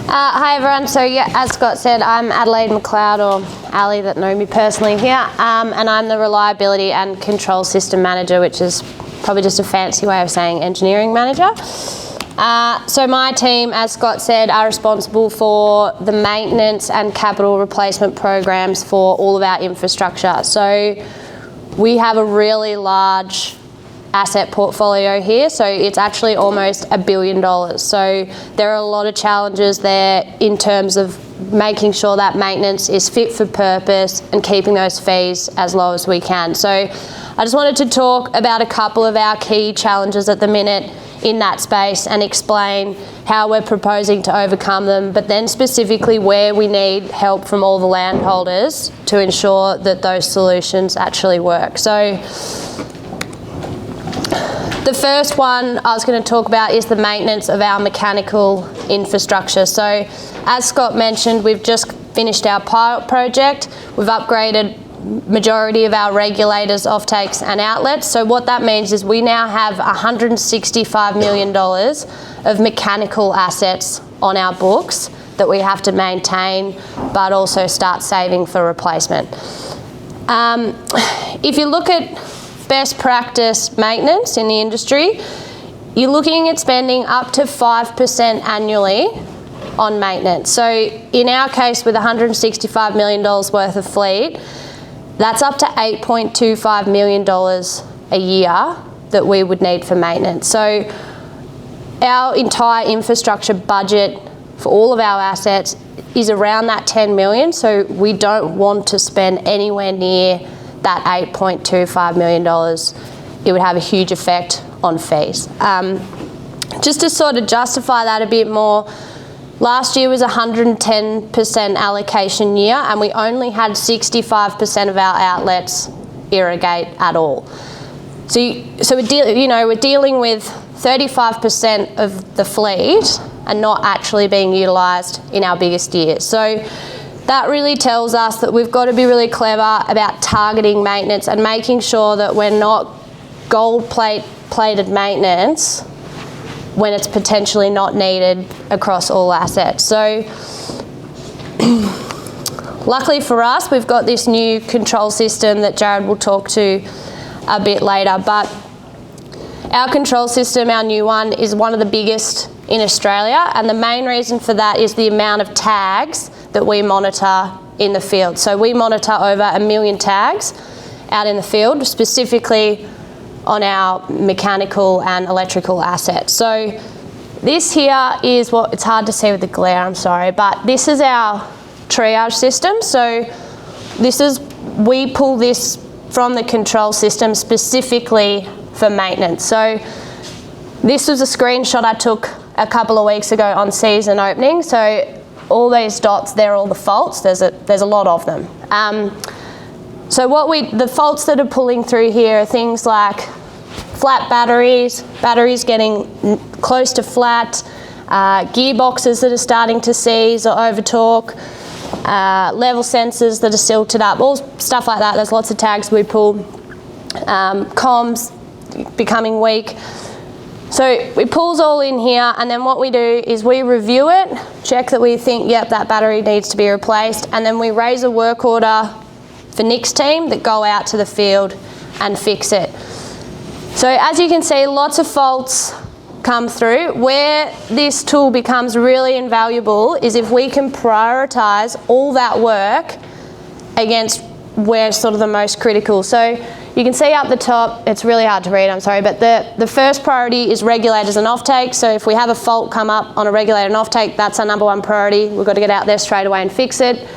Hi everyone, so yeah, as Scott said, I'm Adelaide McLeod, or Ali that know me personally here, and I'm the Reliability and Control System Manager, which is probably just a fancy way of saying engineering manager. So my team, as Scott said, are responsible for the maintenance and capital replacement programs for all of our infrastructure. So we have a really large asset portfolio here, so it's actually almost $1 billion. So there are a lot of challenges there in terms of making sure that maintenance is fit for purpose and keeping those fees as low as we can. So I just wanted to talk about a couple of our key challenges at the minute in that space and explain how we're proposing to overcome them, but then specifically where we need help from all the landholders to ensure that those solutions actually work. So the first one I was going to talk about is the maintenance of our mechanical infrastructure. So as Scott mentioned, we've just finished our pilot project. We've upgraded majority of our regulators, offtakes and outlets. So what that means is we now have $165 million of mechanical assets on our books that we have to maintain, but also start saving for replacement. If you look at best practice maintenance in the industry, you're looking at spending up to 5% annually on maintenance. So in our case, with $165 million worth of fleet, that's up to $8.25 million a year that we would need for maintenance. So our entire infrastructure budget for all of our assets is around that 10 million, so we don't want to spend anywhere near that $8.25 million. It would have a huge effect on fees. Just to sort of justify that a bit more, last year was 110% allocation year, and we only had 65% of our outlets irrigate at all. So we're dealing with 35% of the fleet and not actually being utilised in our biggest years. So that really tells us that we've got to be really clever about targeting maintenance and making sure that we're not gold-plated maintenance when it's potentially not needed across all assets. So luckily for us, we've got this new control system that Jared will talk to a bit later, but our control system, our new one, is one of the biggest in Australia, and the main reason for that is the amount of tags that we monitor in the field. So we monitor over 1 million tags out in the field, specifically on our mechanical and electrical assets. So this here is what, it's hard to see with the glare, I'm sorry, but this is our triage system. So we pull this from the control system specifically for maintenance. So this was a screenshot I took a couple of weeks ago on season opening. So all these dots, they're all the faults. There's a lot of them. So the faults that are pulling through here are things like flat batteries getting close to flat, gearboxes that are starting to seize or overtorque, level sensors that are silted up, all stuff like that. There's lots of tags we pull. Comms becoming weak. So we pulls all in here, and then what we do is we review it, check that we think, yep, that battery needs to be replaced, and then we raise a work order for Nick's team that go out to the field and fix it. So as you can see, lots of faults come through. Where this tool becomes really invaluable is if we can prioritise all that work against where sort of the most critical. So you can see up the top, it's really hard to read, I'm sorry, but the first priority is regulators and offtake. So if we have a fault come up on a regulator and offtake, that's our number one priority. We've got to get out there straight away and fix it.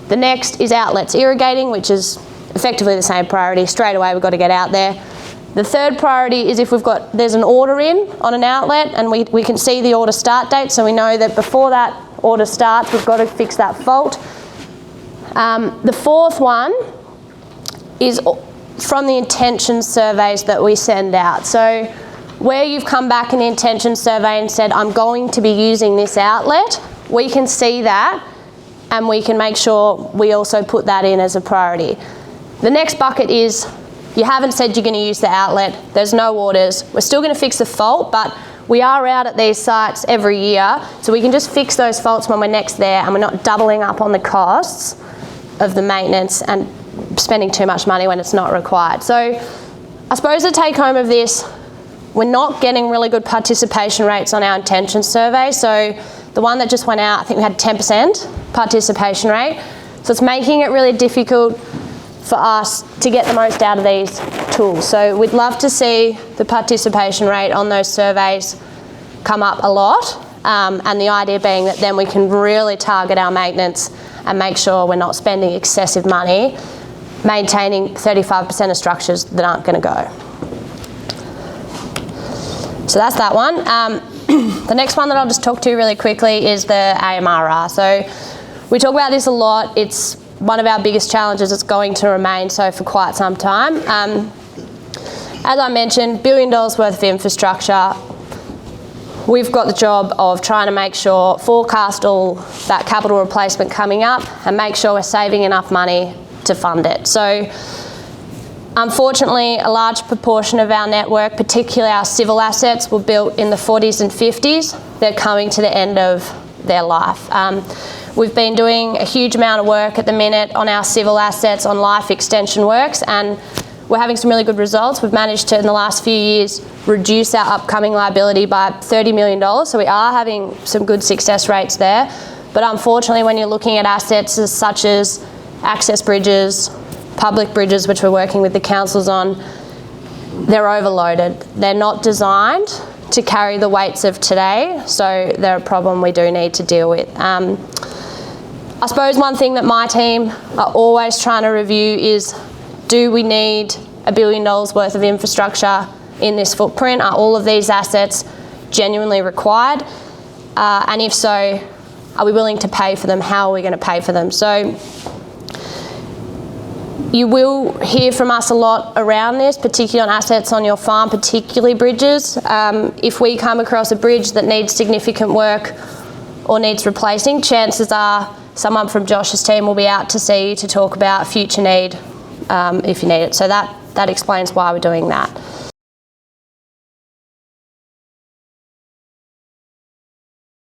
The next is outlets irrigating, which is effectively the same priority. Straight away, we've got to get out there. The third priority is if there's an order in on an outlet and we can see the order start date, so we know that before that order starts, we've got to fix that fault. The fourth one is from the intention surveys that we send out. So where you've come back in the intention survey and said, I'm going to be using this outlet, we can see that and we can make sure we also put that in as a priority. The next bucket is you haven't said you're going to use the outlet, there's no orders, we're still going to fix the fault, but we are out at these sites every year, so we can just fix those faults when we're next there, and we're not doubling up on the costs of the maintenance and spending too much money when it's not required. So I suppose the take home of this, we're not getting really good participation rates on our intention survey. So the one that just went out, I think we had 10% participation rate. So it's making it really difficult for us to get the most out of these tools. So we'd love to see the participation rate on those surveys come up a lot, and the idea being that then we can really target our maintenance and make sure we're not spending excessive money maintaining 35% of structures that aren't going to go. So that's that one. The next one that I'll just talk to really quickly is the AMRR. So we talk about this a lot. It's one of our biggest challenges. It's going to remain so for quite some time. As I mentioned, $1 billion worth of infrastructure. We've got the job of trying to make sure, forecast all that capital replacement coming up and make sure we're saving enough money to fund it. So unfortunately, a large proportion of our network, particularly our civil assets, were built in the 40s and 50s. They're coming to the end of their life. We've been doing a huge amount of work at the minute on our civil assets, on life extension works, and we're having some really good results. We've managed to, in the last few years, reduce our upcoming liability by $30 million, so we are having some good success rates there. But unfortunately, when you're looking at assets such as access bridges, public bridges, which we're working with the councils on, they're overloaded. They're not designed to carry the weights of today, so they're a problem we do need to deal with. I suppose one thing that my team are always trying to review is, do we need $1 billion worth of infrastructure in this footprint? Are all of these assets genuinely required? And if so, are we willing to pay for them? How are we going to pay for them? So you will hear from us a lot around this, particularly on assets on your farm, particularly bridges. If we come across a bridge that needs significant work or needs replacing, chances are someone from Josh's team will be out to see you to talk about future need if you need it. So that explains why we're doing that.